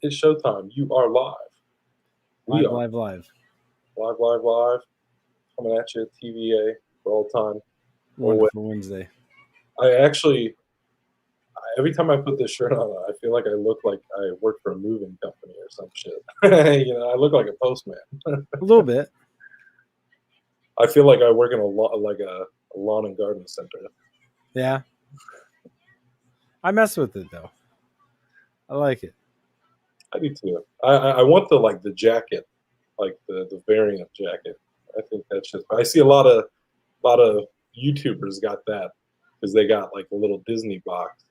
It's showtime. You are live. We Live, are live, live. live. Coming at you, TVA for all time. Wonderful Wednesday. I actually, every time I put this shirt on, I feel like I look like I work for a moving company or some shit. I look like a postman. A little bit. I feel like I work in a lawn and garden center. Yeah. I mess with it though. I like it. I do too. I want the jacket, like the variant jacket. I think that's just. I see a lot of YouTubers got that because they got like a little Disney box,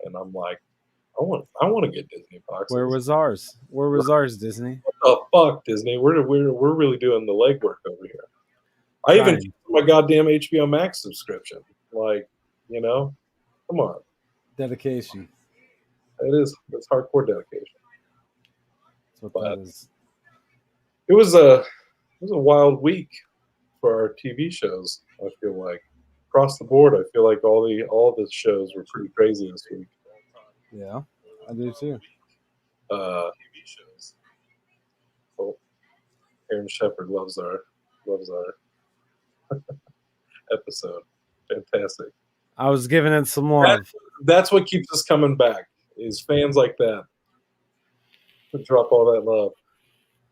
and I'm like, I want to get Disney boxes. Where was ours? Where was ours, Disney? What the fuck, Disney? We're really doing the legwork over here. I even Trying. my goddamn HBO Max subscription. Like, come on. Dedication. It's hardcore dedication. That's what But that is. it was a wild week for our TV shows. I feel like across the board, I feel like all the shows were pretty crazy this week. Yeah, I do too. TV shows. Oh, Aaron Shepard loves our episode. Fantastic. I was giving it some love. That's what keeps us coming back. Is fans like that to drop all that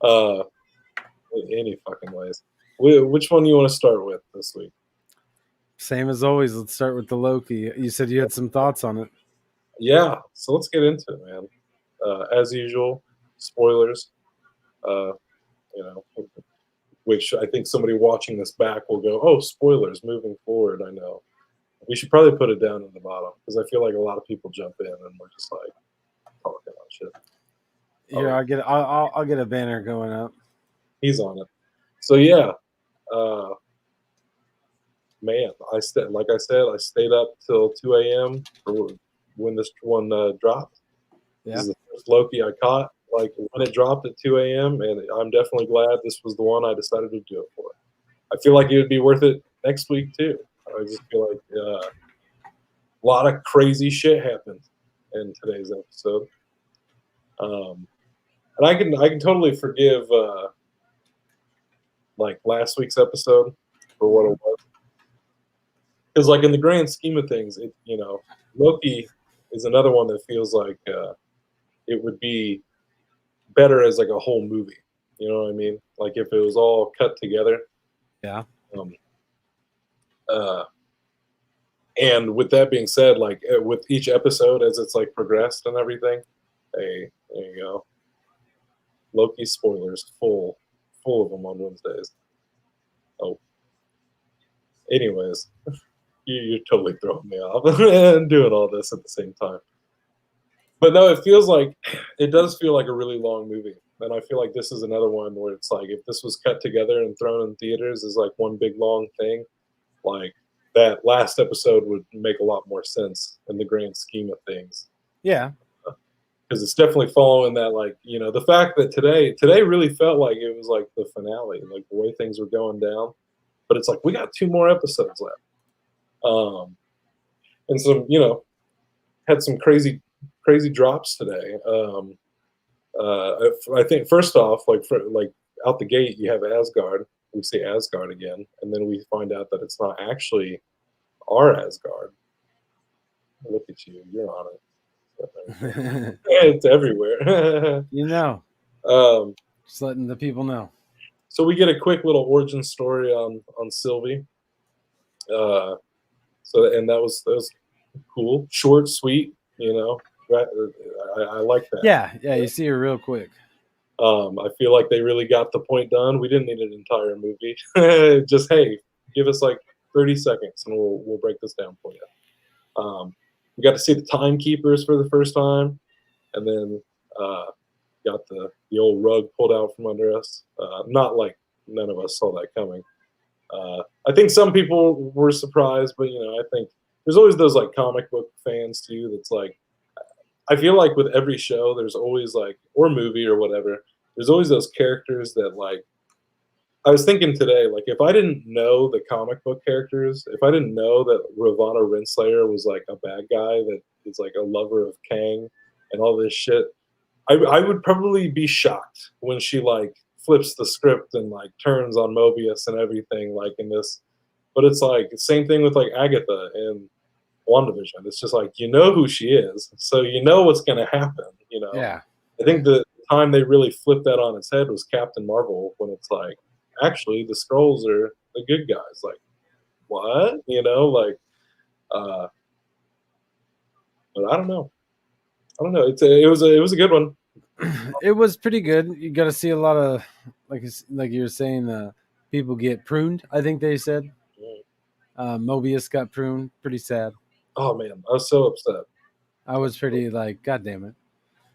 love. Any fucking ways. Which one do you want to start with this week? Same as always. Let's start with the Loki. You said you had some thoughts on it. Yeah, so let's get into it, man. As usual, spoilers. Which I think somebody watching this back will go, "Oh, spoilers." Moving forward, I know we should probably put it down in the bottom because I feel like a lot of people jump in and we're just like talking about shit. Here, I'll get a banner going up. He's on it. So yeah, man, I stayed up till 2 a.m. for when this one dropped. Yeah. This is the first Loki I caught, like when it dropped at 2 a.m. And I'm definitely glad this was the one I decided to do it for. I feel like it would be worth it next week too. I just feel like a lot of crazy shit happened in today's episode, and I can totally forgive like last week's episode for what it was, because like in the grand scheme of things, Loki is another one that feels like it would be better as like a whole movie. You know what I mean? Like if it was all cut together. Yeah. And with that being said, like with each episode as it's like progressed and everything, hey, there you go. Loki spoilers, full of them on Wednesdays. Oh, anyways, you're totally throwing me off and doing all this at the same time. But no, it does feel like a really long movie. And I feel like this is another one where it's like if this was cut together and thrown in theaters as like one big long thing, like that last episode would make a lot more sense in the grand scheme of things. Yeah. Because it's definitely following that, like, the fact that today really felt like it was like the finale, like the way things were going down. But it's like we got 2 more episodes left. And some, had some crazy drops today. I think first off, like out the gate, you have Asgard. We see Asgard again, and then we find out that it's not actually our Asgard. Look at you, you're on it. It's everywhere. Just letting the people know. So we get a quick little origin story on Sylvie. And that was cool, short, sweet. I like that. Yeah, you see her real quick. I feel like they really got the point done. We didn't need an entire movie. Just hey, give us like 30 seconds and we'll break this down for you. We got to see the timekeepers for the first time, and then got the old rug pulled out from under us. Not like none of us saw that coming. I think some people were surprised, but I think there's always those like comic book fans too. That's like, I feel like with every show, there's always like, or movie or whatever, there's always those characters that like. I was thinking today, like if I didn't know the comic book characters, if I didn't know that Ravonna Renslayer was like a bad guy that is like a lover of Kang and all this shit, I would probably be shocked when she like flips the script and like turns on Mobius and everything like in this. But it's like same thing with like Agatha and WandaVision. It's just like you know who she is, so you know what's going to happen. You know, Yeah. I think the time they really flipped that on its head was Captain Marvel when it's like actually the Skrulls are the good guys. Like what? You know, like uh, but I don't know. I don't know. It was a good one. It was pretty good. You got to see a lot of like you were saying, people get pruned. I think they said Mm. Mobius got pruned. Pretty sad. Oh man, I was so upset. I was pretty like, God damn it.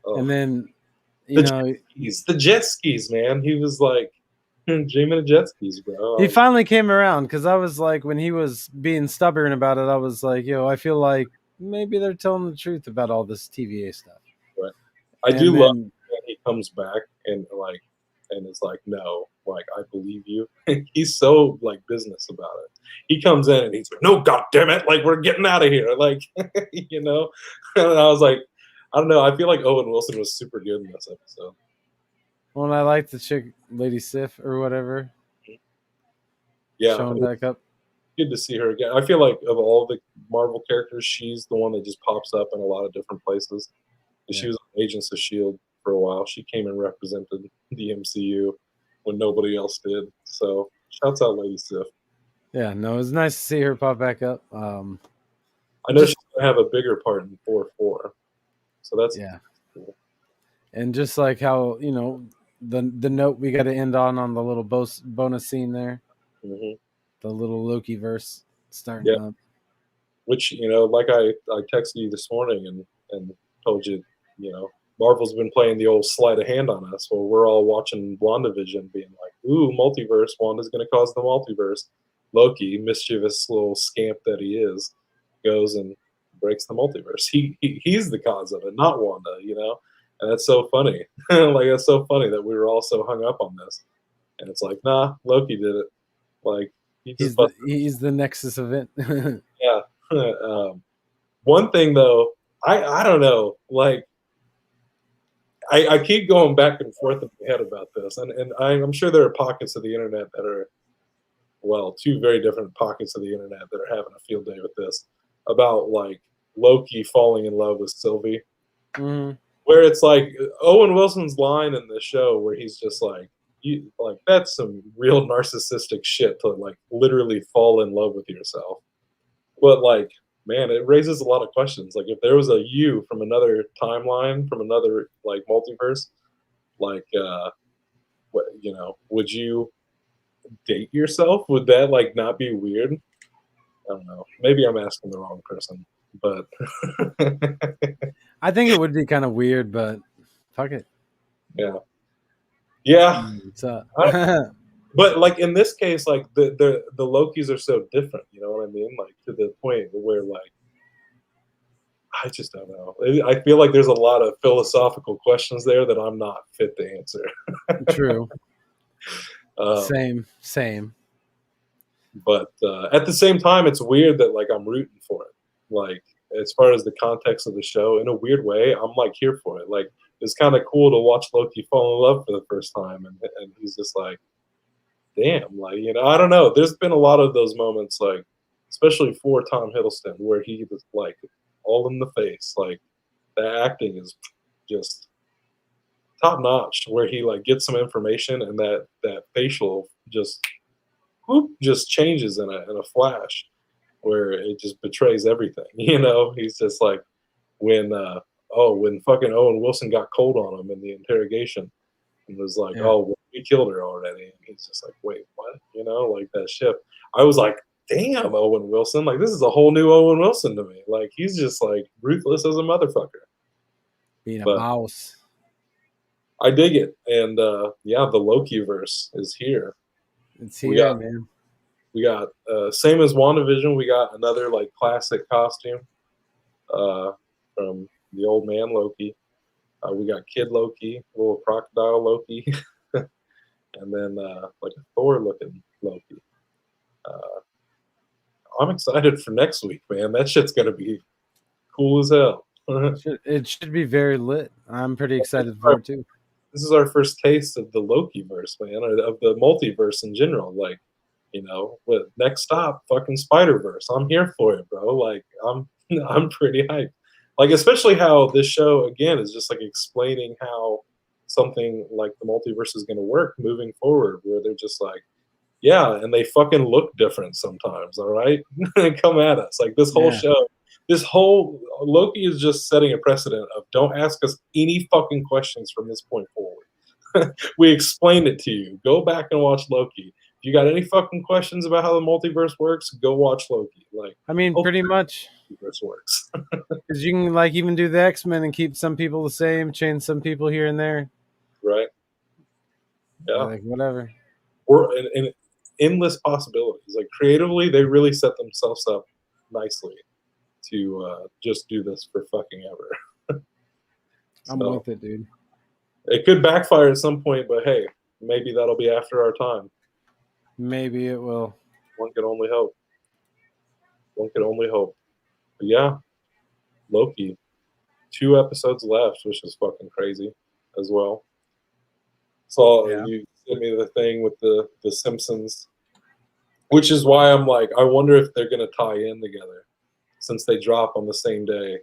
Oh, And then you the jet know skis, the jet skis, man. He was like dreaming of jet skis, he bro. finally came around because I was like, when he was being stubborn about it, I was like, yo, I feel like maybe they're telling the truth about all this TVA stuff. Right. I do And love then when he comes back and like and it's like, no, like I believe you. He's so like business about it. He comes in and he's like, no, god damn it, like we're getting out of here. Like, you know? And I was like, I don't know. I feel like Owen Wilson was super good in this episode. when I liked the chick, Lady Sif or whatever, Yeah, showing back up. good to see her again. I feel like of all the Marvel characters, she's the one that just pops up in a lot of different places. She Yeah. was on Agents of Shield for a while. She came and represented the MCU when nobody else did. So shouts out Lady Sif. Yeah, no, it was nice to see her pop back up. I know Just she's gonna have a bigger part in 4-4. So that's yeah, cool. and just like how the note we got to end on the little bonus scene there, Hmm. the little Loki verse starting Yeah. up. Which, like I texted you this morning and told you, you know, Marvel's been playing the old sleight of hand on us. Well, we're all watching WandaVision being like, ooh, multiverse, Wanda's gonna cause the multiverse. Loki, mischievous little scamp that he is, goes and breaks the multiverse. He's the cause of it, not Wanda, you know? And that's so funny. Like that's so funny that we were all so hung up on this. And it's like, nah, Loki did it. Like he just busted. He's the Nexus event. Yeah. One thing though, I don't know. Like I keep going back and forth in my head about this, and I'm sure there are pockets of the internet that are well, two very different pockets of the internet that are having a field day with this about like Loki falling in love with Sylvie, Mhm. where it's like Owen Wilson's line in the show where he's just like, you like that's some real narcissistic shit to like literally fall in love with yourself. But like, man, it raises a lot of questions. Like, if there was a you from another timeline, from another like multiverse, like, what would you date yourself? Would that like not be weird? I don't know. Maybe I'm asking the wrong person, but I think it would be kind of weird, but fuck it. yeah, yeah. It's up. I, but like in this case, like the Lokis are so different. You know what I mean? Like to the point where like I just don't know. I feel like there's a lot of philosophical questions there that I'm not fit to answer. True. Um, Same. but at the same time, it's weird that like I'm rooting for it. Like as far as the context of the show, in a weird way, I'm like here for it. Like it's kind of cool to watch Loki fall in love for the first time, and he's just like, damn, like I don't know. There's been a lot of those moments, like especially for Tom Hiddleston, where he was like all in the face. Like the acting is just top notch. Where he like gets some information and that facial just whoop, just changes in a flash, where it just betrays everything. He's just like when when fucking Owen Wilson got cold on him in the interrogation and was like, Yeah. oh, well, we killed her already. And he's just like, wait, what? Like that ship. I was like, damn, Owen Wilson. Like, this is a whole new Owen Wilson to me. Like, he's just like ruthless as a motherfucker. Being a But mouse. I dig it. And yeah, the Loki verse is here. It's We here, got man. we got same as WandaVision, we got another like classic costume uh, from the old man Loki. We got Kid Loki, little crocodile Loki, and then like a Thor looking Loki. I'm excited for next week, man. That shit's gonna be cool as hell. It should be very lit. I'm pretty excited for it too. This is our first taste of the Loki verse, man, or of the multiverse in general. Like, with next stop, fucking Spider Verse. I'm here for it, bro. Like, I'm I'm pretty hyped. Like, especially how this show again is just like explaining how something like the multiverse is going to work moving forward, where they're just like, yeah, and they fucking look different sometimes. All right, come at us. Like this whole Yeah. show, this whole Loki is just setting a precedent of don't ask us any fucking questions from this point forward. We explained it to you. Go back and watch Loki. If you got any fucking questions about how the multiverse works, go watch Loki. Like, I mean, hopefully pretty much. the multiverse works. Because you can like even do the X-Men and keep some people the same, change some people here and there. Right? Yeah. Like whatever. Or and endless possibilities. Like creatively, they really set themselves up nicely to just do this for fucking ever. I'm So with it, dude. it could backfire at some point, but hey, maybe that'll be after our time. Maybe it will. One can only hope. One can only hope. But yeah, Loki. 2 episodes left, which is fucking crazy as well. So Yeah. you sent me the thing with the Simpsons, which is why I'm like, I wonder if they're gonna tie in together since they drop on the same day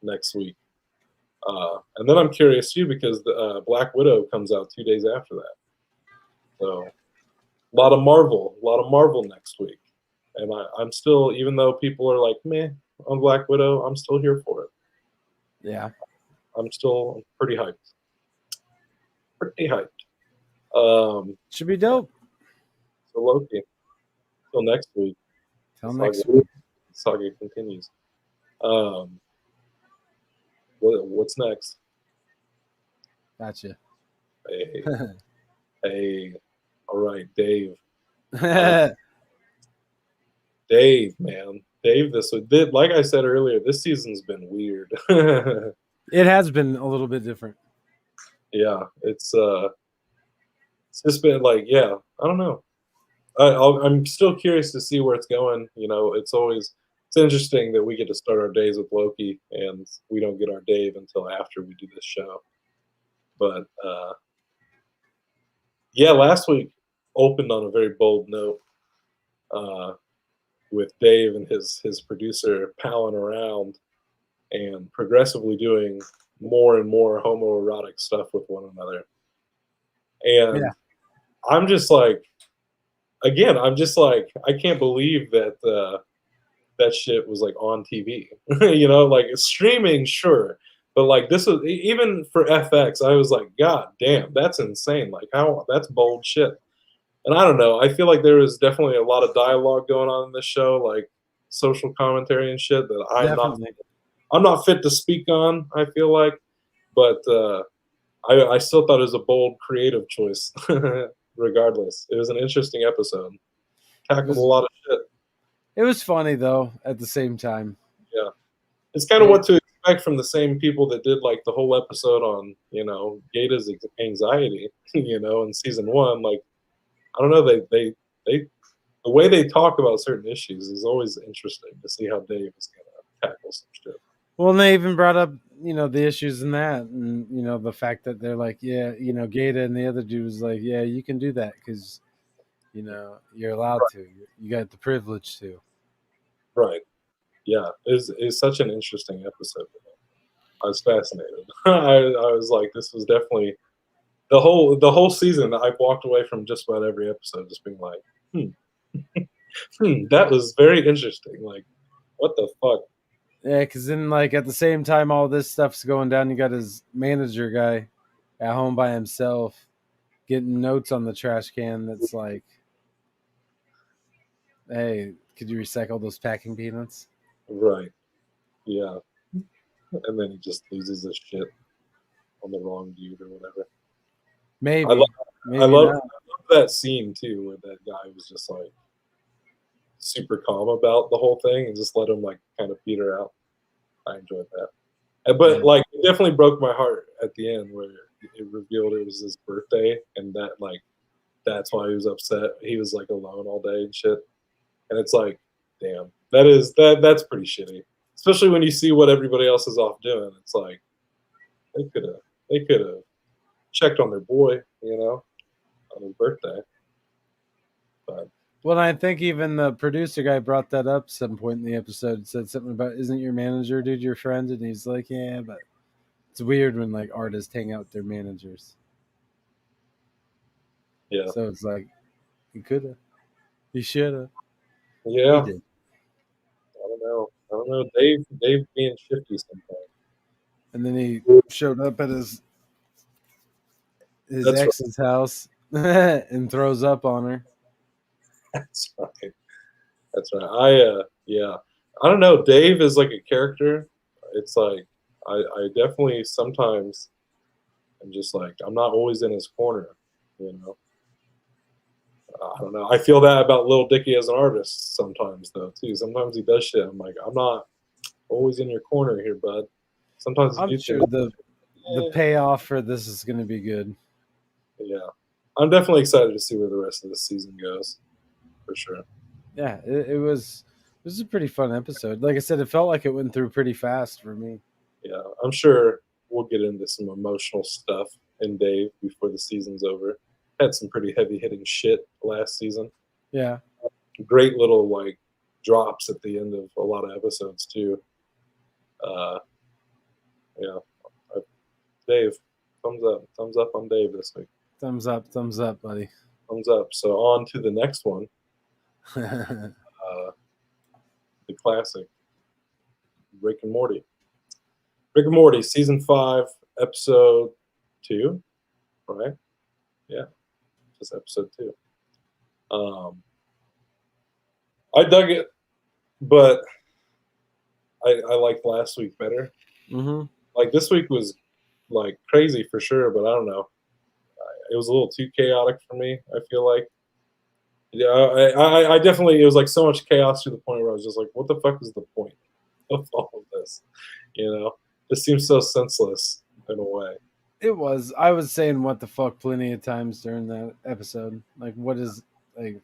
next week. And then I'm curious too because the Black Widow comes out 2 days after that. So a lot of Marvel next week. And I'm still, even though people are like, meh, on Black Widow, I'm still here for it. Yeah. I'm still pretty hyped. Pretty hyped. Should be dope. So Loki, till next week. Till The next saga, week. saga continues. What's next? Gotcha. Hey, hey, all right, Dave. Dave, man. Dave, like I said earlier, this season's been weird. It has been a little bit different. Yeah, it's just been like, yeah, I don't know. I'm still curious to see where it's going. It's interesting that we get to start our days with Loki, and we don't get our Dave until after we do this show. But yeah, last week opened on a very bold note with Dave and his producer palling around and progressively doing more and more homoerotic stuff with one another. And Yeah. I'm just like, again, I can't believe that that shit was like on TV. Like streaming, sure, but like this was even for FX. I was like, God damn, that's insane. Like how that's bold shit. And I don't know. I feel like there was definitely a lot of dialogue going on in this show, like social commentary and shit that Definitely. I'm not fit to speak on. I feel like, but I still thought it was a bold, creative choice. Regardless, it was an interesting episode. Tackled a lot of shit. It was funny though at the same time. Yeah, it's kind of what to expect from the same people that did like the whole episode on Gata's anxiety. In season 1. Like I don't know, they the way they talk about certain issues is always interesting to see how Dave is gonna tackle some shit. Well, and they even brought up, the issues in that, and the fact that they're like, yeah, Gata and the other dude was like, yeah, you can do that because, you're allowed to. You got the privilege to. Right. Yeah. It's such an interesting episode. I was fascinated. I was like, this was definitely the whole season. I've walked away from just about every episode just being like, that was very interesting. Like, what the fuck? Yeah, because then, like, at the same time, all this stuff's going down. You got his manager guy at home by himself getting notes on the trash can that's like, hey, could you recycle those packing peanuts? Right. Yeah. And then he just loses his shit on the wrong dude or whatever. Maybe. I love, Maybe I love, not. I love that scene too, where that guy was just like super calm about the whole thing and just let him like kind of peter out. I enjoyed that. But Yeah. like, it definitely broke my heart at the end where it revealed it was his birthday, and that like that's why he was upset. He was like alone all day and shit. And it's like, damn, that's pretty shitty. especially when you see what everybody else is off doing. It's like they could have checked on their boy, on his birthday. But Well, I think even the producer guy brought that up some point in the episode. Said something about, "Isn't your manager dude your friend?" And he's like, "Yeah, but it's weird when like artists hang out with their managers." yeah, So it's like he could have, he should have, he yeah. did. I don't know. Dave being shifty sometimes. And then he showed up at his That's right. ex's house and throws up on her. That's right. That's right. Yeah. I don't know. Dave is like a character. It's like I definitely sometimes I'm just like I'm not always in his corner. You know. I don't know. I feel that about Lil Dicky as an artist sometimes though too. Sometimes he does shit. I'm like I'm not always in your corner here, bud. Sometimes you I'm do sure things. the payoff for this is going to be good. Yeah. I'm definitely excited to see where the rest of the season goes, for sure. Yeah, it was a pretty fun episode. Like I said, it felt like it went through pretty fast for me. Yeah, I'm sure we'll get into some emotional stuff in Dave before the season's over. Had some pretty heavy hitting shit last season. Yeah, Great little like drops at the end of a lot of episodes too. Uh, yeah, uh, Dave, thumbs up on Dave this week. thumbs up, buddy. Thumbs up. So on to the next one, uh, the classic, Rick and Morty. Rick and Morty, season 5, episode 2, right? Yeah, just episode 2. I dug it, but I liked last week better. hmm Like this week was like crazy for sure, but I don't know. It was a little too chaotic for me. I feel like, yeah, I definitely it was like so much chaos to the point where I was just like, what the fuck is the point of all of this? This seems so senseless in a way. It was. I was saying what the fuck plenty of times during that episode. Like, what is like?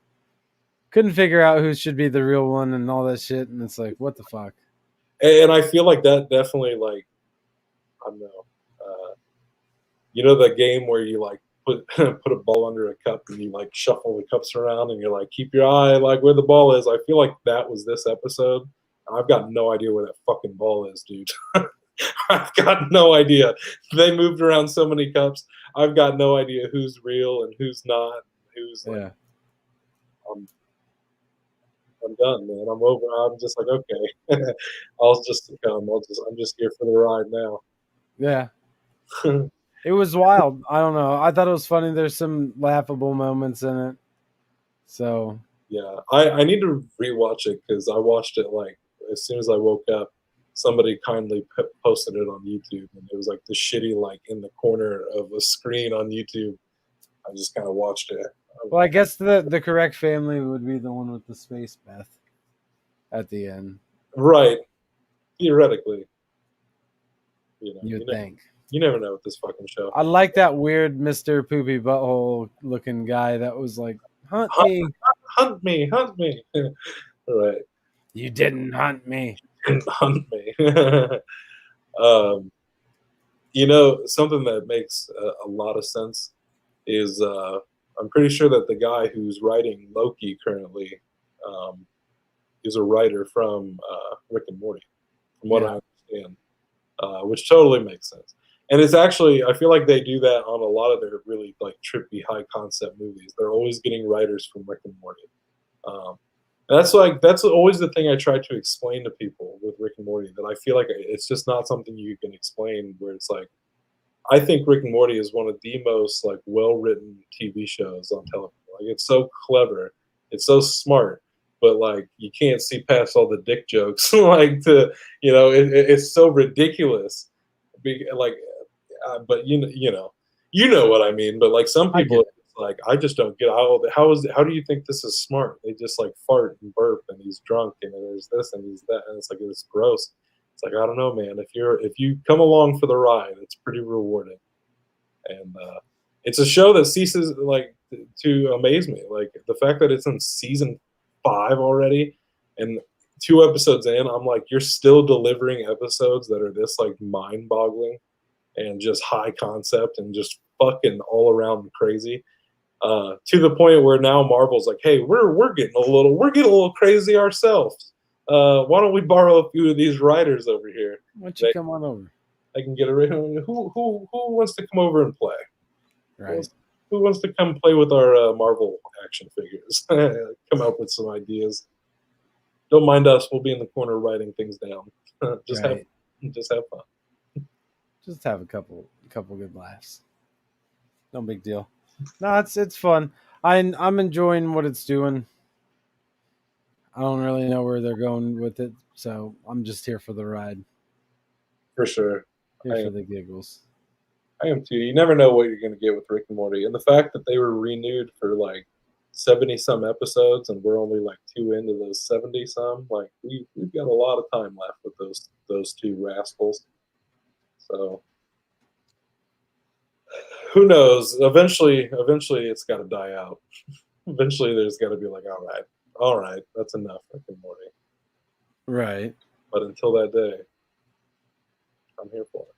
Couldn't figure out who should be the real one and all that shit. And it's like, what the fuck? And I feel like that definitely like I don't know. The game where you like put put a ball under a cup and you like shuffle the cups around and you're like keep your eye like where the ball is. I feel like that was this episode. I've got no idea where that fucking ball is, dude. I've got no idea. They moved around so many cups. I've got no idea who's real and who's not. Who's like, Yeah. I'm, I'm done, man. I'm over. I'm just like, okay, I'll just succumb. I'm just here for the ride now. Yeah. It was wild. I don't know. I thought it was funny. There's some laughable moments in it. So Yeah, I need to rewatch it because I watched it like as soon as I woke up. Somebody kindly posted it on YouTube, and it was like the shitty like in the corner of a screen on YouTube. I just kind of watched it. well, I guess the correct family would be the one with the space bath at the end. Right, theoretically, You'd think. you never know with this fucking show. I like that weird Mr. Poopy Butthole looking guy that was like, hunt me. Hunt me, hunt me. Right, You didn't hunt me. hunt me. Something that makes a lot of sense is I'm pretty sure that the guy who's writing Loki currently is a writer from Rick and Morty, from what I understand, which totally makes sense. And it's actually, I feel like they do that on a lot of their really like trippy, high concept movies. They're always getting writers from Rick and Morty. That's always the thing I try to explain to people with Rick and Morty. That I feel like it's just not something you can explain. Where it's like, I think Rick and Morty is one of the most like well-written TV shows on television. Like it's so clever, it's so smart, but like you can't see past all the dick jokes. Like it's so ridiculous. Like, but you know what I mean. But like some people, it's like I just don't get how do you think this is smart? They just like fart and burp, and he's drunk, and there's this and he's that, and it's like it's gross. It's like I don't know, man. If you come along for the ride, it's pretty rewarding, and it's a show that ceases like to amaze me. Like the fact that it's in season 5 already, and 2 episodes in, I'm like, you're still delivering episodes that are this like mind-boggling and just high concept and just fucking all around crazy. To the point where now Marvel's like, hey, we're getting a little crazy ourselves. Why don't we borrow a few of these writers over here? Why don't you come on over? I can get a who wants to come over and play? Right. Who wants to come play with our Marvel action figures? Come up with some ideas. Don't mind us. We'll be in the corner writing things down. just Right. have fun. Just have a couple good laughs. No big deal. No, it's fun. I'm enjoying what it's doing. I don't really know where they're going with it, so I'm just here for the ride. For sure. Here I for am, the giggles. I am too. You never know what you're going to get with Rick and Morty, and the fact that they were renewed for like 70 some episodes, and we're only like 2 into those 70 some. Like we've got a lot of time left with those 2 rascals. So who knows? Eventually, it's got to die out. Eventually, there's got to be like, all right, that's enough, Rick and Morty. Right. But until that day, I'm here for it.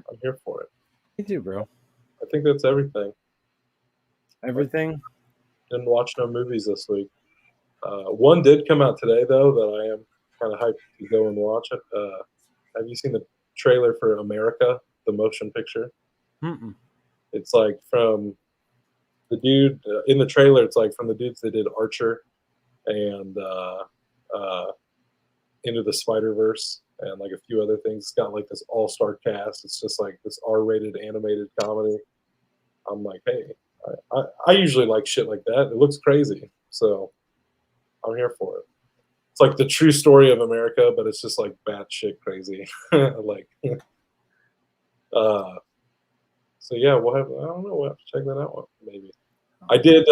I'm here for it. Me too, bro. I think that's everything. Everything. Didn't watch no movies this week. One did come out today though that I am kind of hyped to go and watch it. Have you seen the trailer for America, the motion picture? Mm-mm. It's like from the dude in the trailer. It's like from the dudes that did Archer and Into the Spider Verse and like a few other things. It's got like this all star cast. It's just like this R-rated animated comedy. I'm like, hey, I usually like shit like that. It looks crazy, so I'm here for it. It's like the true story of America, but it's just like batshit crazy. like, uh, so yeah, we'll have. I don't know. We'll have to check that out. Maybe I did.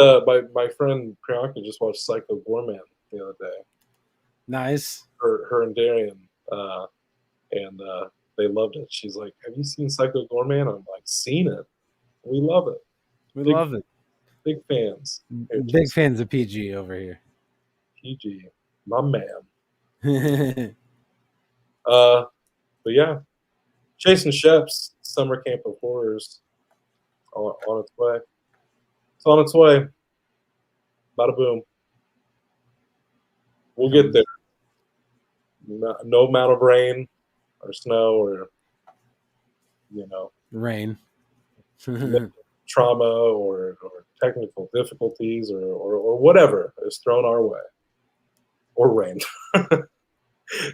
My friend Priyanka just watched Psycho Gorman the other day. Nice. Her and Darian, and they loved it. She's like, "Have you seen Psycho Gorman?" I'm like, "Seen it. We love it. We Big love it. big fans. Here, Big fans of PG over here. PG, my man." But yeah, Chase Shep's Summer Camp of Horrors on its way. It's on its way. Bada boom. We'll get there. No amount of rain or snow or Rain. trauma or technical difficulties or whatever is thrown our way or rain.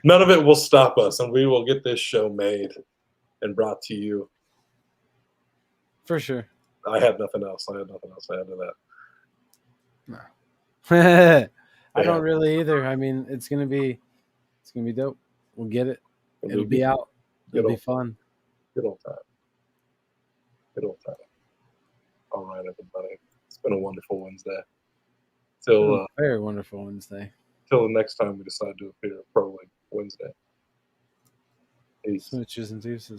None of it will stop us, and we will get this show made and brought to you. For sure. I had nothing else. I had nothing else to add to that. I Yeah. don't really either. I mean, it's gonna be dope. We'll get it. It'll be out. It'll be fun. Good old time. Good old time. All right, everybody. It's been a wonderful Wednesday. Very wonderful Wednesday. Till the next time we decide to appear, probably Wednesday. Peace. Smooches and deuces.